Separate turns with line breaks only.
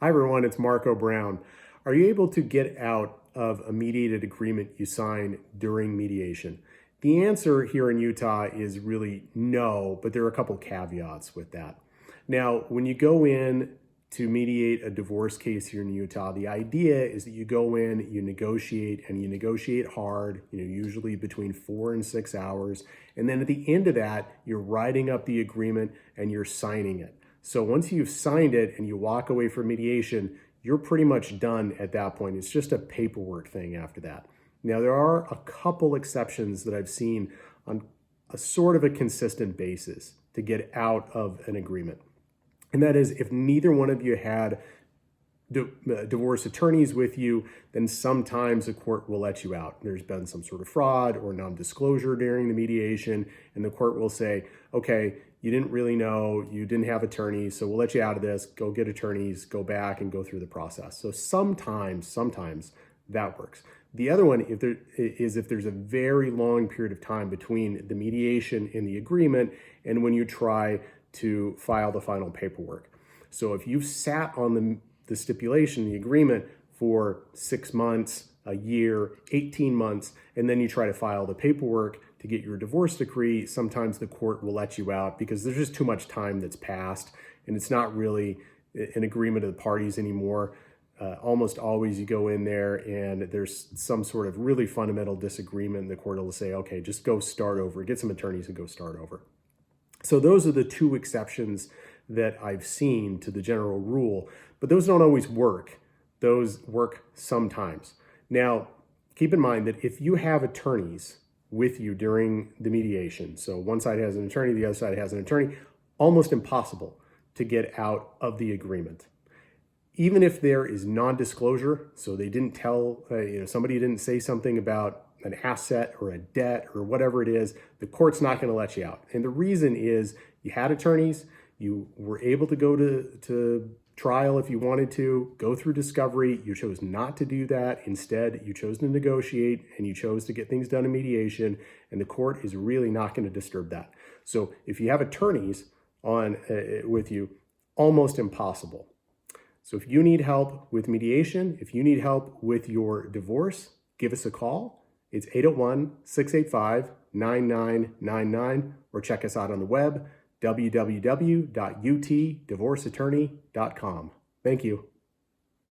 Hi everyone, it's Marco Brown. Are you able to get out of a mediated agreement you sign during mediation? The answer here in Utah is really no, but there are a couple caveats with that. Now, when you go in to mediate a divorce case here in Utah, the idea is that you go in, you negotiate, and you negotiate hard, usually between 4 and 6 hours. And then at the end of that, you're writing up the agreement and you're signing it. So once you've signed it and you walk away from mediation, you're pretty much done at that point. It's just a paperwork thing after that. Now, there are a couple exceptions that I've seen on a sort of a consistent basis to get out of an agreement. And that is if neither one of you had divorce attorneys with you, then sometimes the court will let you out. There's been some sort of fraud or non-disclosure during the mediation, and the court will say, okay, you didn't really know, you didn't have attorneys, so we'll let you out of this, go get attorneys, go back and go through the process. So sometimes that works. The other one, if there's a very long period of time between the mediation and the agreement and when you try to file the final paperwork. So if you've sat on the stipulation, the agreement for 6 months, a year, 18 months, and then you try to file the paperwork to get your divorce decree, sometimes the court will let you out because there's just too much time that's passed and it's not really an agreement of the parties anymore. Almost always you go in there and there's some sort of really fundamental disagreement and the court will say, okay, just go start over, get some attorneys and go start over. So those are the two exceptions that I've seen to the general rule, but those don't always work. Those work sometimes. Now, keep in mind that if you have attorneys with you during the mediation, so one side has an attorney, the other side has an attorney, almost impossible to get out of the agreement. Even if there is non-disclosure, so they didn't tell, somebody didn't say something about an asset or a debt or whatever it is, the court's not going to let you out. And the reason is you had attorneys, you were able to go to trial if you wanted to, go through discovery. You chose not to do that. Instead, you chose to negotiate and you chose to get things done in mediation, and the court is really not going to disturb that. So if you have attorneys on with you, almost impossible. So if you need help with mediation, if you need help with your divorce, give us a call. It's 801-685-9999, or check us out on the web, www.utdivorceattorney.com. Thank you.